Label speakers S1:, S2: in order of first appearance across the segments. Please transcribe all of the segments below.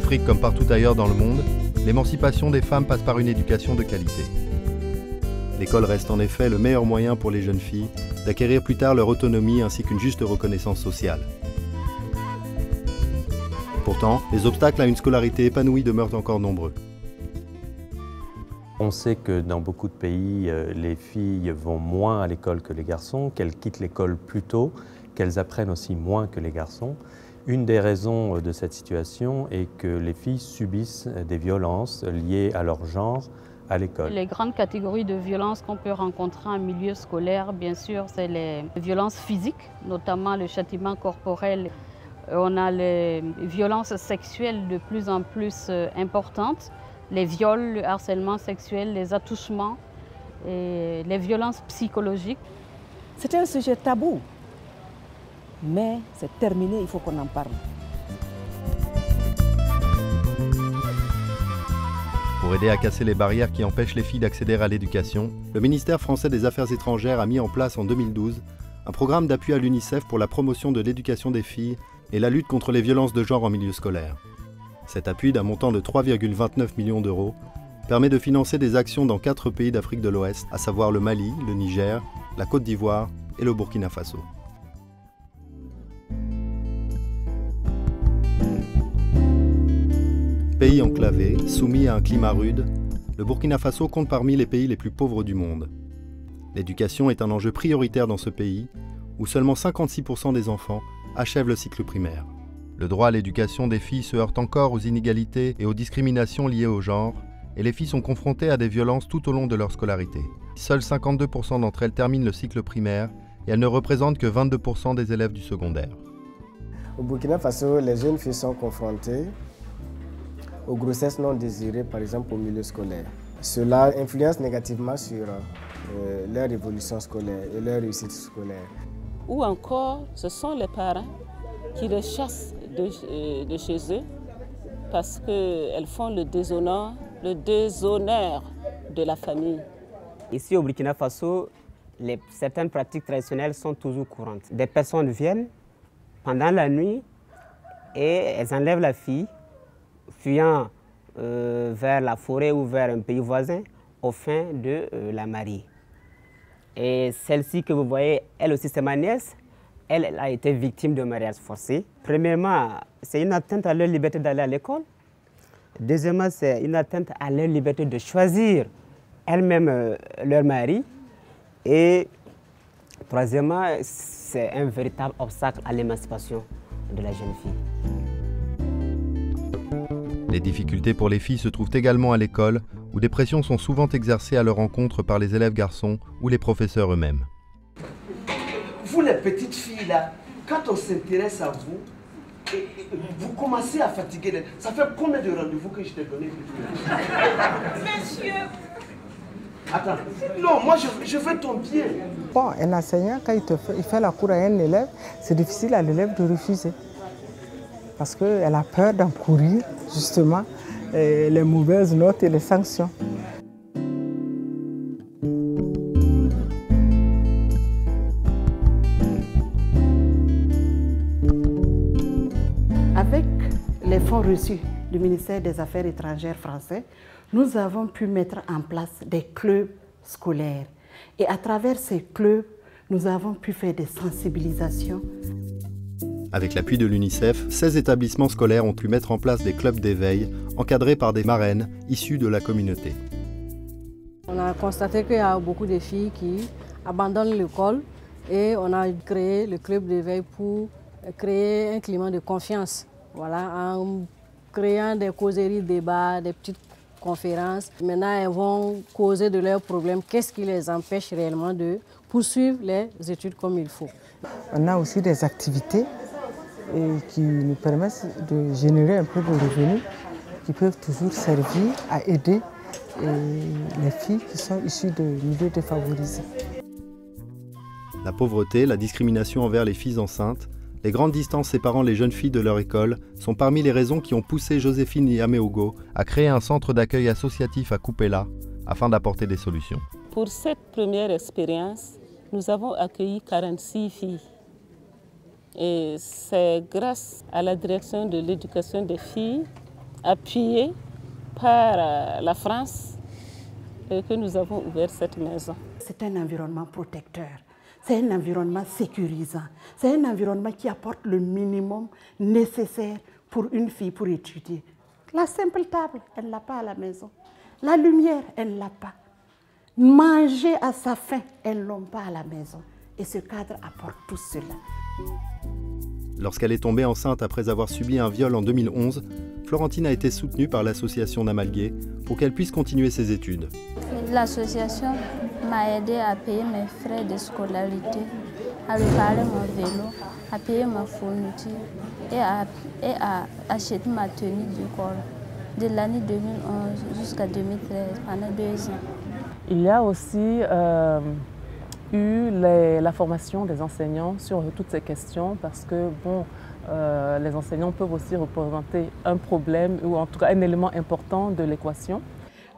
S1: Afrique comme partout ailleurs dans le monde, l'émancipation des femmes passe par une éducation de qualité. L'école reste en effet le meilleur moyen pour les jeunes filles d'acquérir plus tard leur autonomie ainsi qu'une juste reconnaissance sociale. Pourtant, les obstacles à une scolarité épanouie demeurent encore nombreux.
S2: On sait que dans beaucoup de pays, les filles vont moins à l'école que les garçons, qu'elles quittent l'école plus tôt, qu'elles apprennent aussi moins que les garçons. Une des raisons de cette situation est que les filles subissent des violences liées à leur genre à l'école.
S3: Les grandes catégories de violences qu'on peut rencontrer en milieu scolaire, bien sûr, c'est les violences physiques, notamment le châtiment corporel. On a les violences sexuelles de plus en plus importantes, les viols, le harcèlement sexuel, les attouchements, et les violences psychologiques.
S4: C'est un sujet tabou, mais c'est terminé, il faut qu'on en parle.
S1: Pour aider à casser les barrières qui empêchent les filles d'accéder à l'éducation, le ministère français des Affaires étrangères a mis en place en 2012 un programme d'appui à l'UNICEF pour la promotion de l'éducation des filles et la lutte contre les violences de genre en milieu scolaire. Cet appui d'un montant de 3,29 millions d'euros permet de financer des actions dans 4 pays d'Afrique de l'Ouest, à savoir le Mali, le Niger, la Côte d'Ivoire et le Burkina Faso. Pays enclavé, soumis à un climat rude, le Burkina Faso compte parmi les pays les plus pauvres du monde. L'éducation est un enjeu prioritaire dans ce pays, où seulement 56% des enfants achèvent le cycle primaire. Le droit à l'éducation des filles se heurte encore aux inégalités et aux discriminations liées au genre, et les filles sont confrontées à des violences tout au long de leur scolarité. Seuls 52% d'entre elles terminent le cycle primaire, et elles ne représentent que 22% des élèves du secondaire.
S5: Au Burkina Faso, les jeunes filles sont confrontées aux grossesses non désirées, par exemple au milieu scolaire. Cela influence négativement sur leur évolution scolaire et leur réussite scolaire.
S6: Ou encore, ce sont les parents qui les chassent de chez eux parce qu'elles font le déshonneur de la famille.
S7: Ici au Burkina Faso, certaines pratiques traditionnelles sont toujours courantes. Des personnes viennent pendant la nuit et elles enlèvent la fille, fuyant vers la forêt ou vers un pays voisin, au fin de la marier. Et celle-ci que vous voyez, elle aussi c'est ma nièce, elle a été victime de mariage forcé. Premièrement, c'est une atteinte à leur liberté d'aller à l'école. Deuxièmement, c'est une atteinte à leur liberté de choisir elles-mêmes leur mari. Et troisièmement, c'est un véritable obstacle à l'émancipation de la jeune fille.
S1: Les difficultés pour les filles se trouvent également à l'école, où des pressions sont souvent exercées à leur encontre par les élèves garçons ou les professeurs eux-mêmes.
S8: Vous les petites filles là, quand on s'intéresse à vous, vous commencez à fatiguer. Ça fait combien de rendez-vous que je t'ai donné?
S9: Monsieur!
S8: Attends, non, moi je veux ton bien.
S10: Bon, un enseignant, quand il fait la cour à un élève, c'est difficile à l'élève de refuser. Parce qu'elle a peur d'encourir justement les mauvaises notes et les sanctions.
S4: Avec les fonds reçus du ministère des Affaires étrangères français, nous avons pu mettre en place des clubs scolaires. Et à travers ces clubs, nous avons pu faire des sensibilisations.
S1: Avec l'appui de l'UNICEF, 16 établissements scolaires ont pu mettre en place des clubs d'éveil encadrés par des marraines issues de la communauté.
S11: On a constaté qu'il y a beaucoup de filles qui abandonnent l'école et on a créé le club d'éveil pour créer un climat de confiance. Voilà, en créant des causeries, débats, des petites conférences. Maintenant, elles vont causer de leurs problèmes. Qu'est-ce qui les empêche réellement de poursuivre les études comme il faut?
S10: On a aussi des activités qui nous permettent de générer un peu de revenus qui peuvent toujours servir à aider les filles qui sont issues de milieux défavorisés.
S1: La pauvreté, la discrimination envers les filles enceintes, les grandes distances séparant les jeunes filles de leur école sont parmi les raisons qui ont poussé Joséphine Yameogo à créer un centre d'accueil associatif à Kupela afin d'apporter des solutions.
S6: Pour cette première expérience, nous avons accueilli 46 filles. Et c'est grâce à la direction de l'éducation des filles appuyés par la France que nous avons ouvert cette maison.
S4: C'est un environnement protecteur, c'est un environnement sécurisant, c'est un environnement qui apporte le minimum nécessaire pour une fille pour étudier. La simple table, elle ne l'a pas à la maison. La lumière, elle ne l'a pas. Manger à sa faim, elles ne l'ont pas à la maison. Et ce cadre apporte tout cela.
S1: Lorsqu'elle est tombée enceinte après avoir subi un viol en 2011, Florentine a été soutenue par l'association Namalgué pour qu'elle puisse continuer ses études.
S12: L'association m'a aidé à payer mes frais de scolarité, à réparer mon vélo, à payer ma fourniture et à acheter ma tenue d'école de l'année 2011 jusqu'à 2013, pendant 2 ans.
S13: Il y a aussi eu la formation des enseignants sur toutes ces questions parce que les enseignants peuvent aussi représenter un problème ou en tout cas un élément important de l'équation.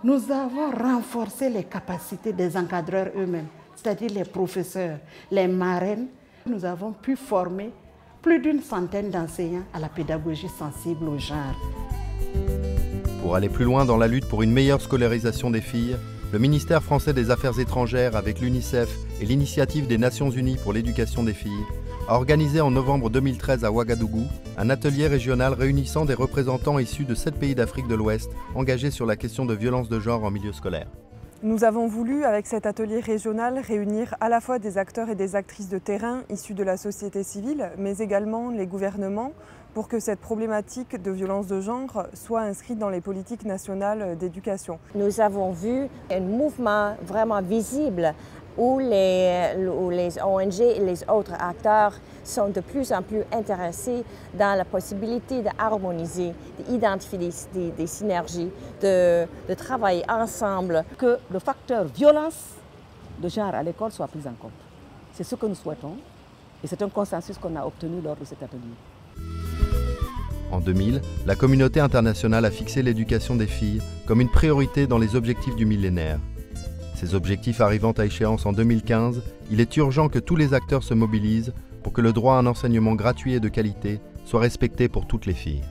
S4: Nous avons renforcé les capacités des encadreurs eux-mêmes, c'est-à-dire les professeurs, les marraines. Nous avons pu former plus d'100 d'enseignants à la pédagogie sensible au genre.
S1: Pour aller plus loin dans la lutte pour une meilleure scolarisation des filles, le ministère français des Affaires étrangères, avec l'UNICEF et l'Initiative des Nations Unies pour l'éducation des filles, a organisé en novembre 2013 à Ouagadougou un atelier régional réunissant des représentants issus de 7 pays d'Afrique de l'Ouest engagés sur la question de violence de genre en milieu scolaire.
S14: Nous avons voulu, avec cet atelier régional, réunir à la fois des acteurs et des actrices de terrain issus de la société civile, mais également les gouvernements, pour que cette problématique de violence de genre soit inscrite dans les politiques nationales d'éducation.
S15: Nous avons vu un mouvement vraiment visible où les ONG et les autres acteurs sont de plus en plus intéressés dans la possibilité d'harmoniser, d'identifier des synergies, de travailler ensemble.
S16: Que le facteur violence de genre à l'école soit pris en compte. C'est ce que nous souhaitons et c'est un consensus qu'on a obtenu lors de cet atelier.
S1: En 2000, la communauté internationale a fixé l'éducation des filles comme une priorité dans les objectifs du millénaire. Ces objectifs arrivant à échéance en 2015, il est urgent que tous les acteurs se mobilisent pour que le droit à un enseignement gratuit et de qualité soit respecté pour toutes les filles.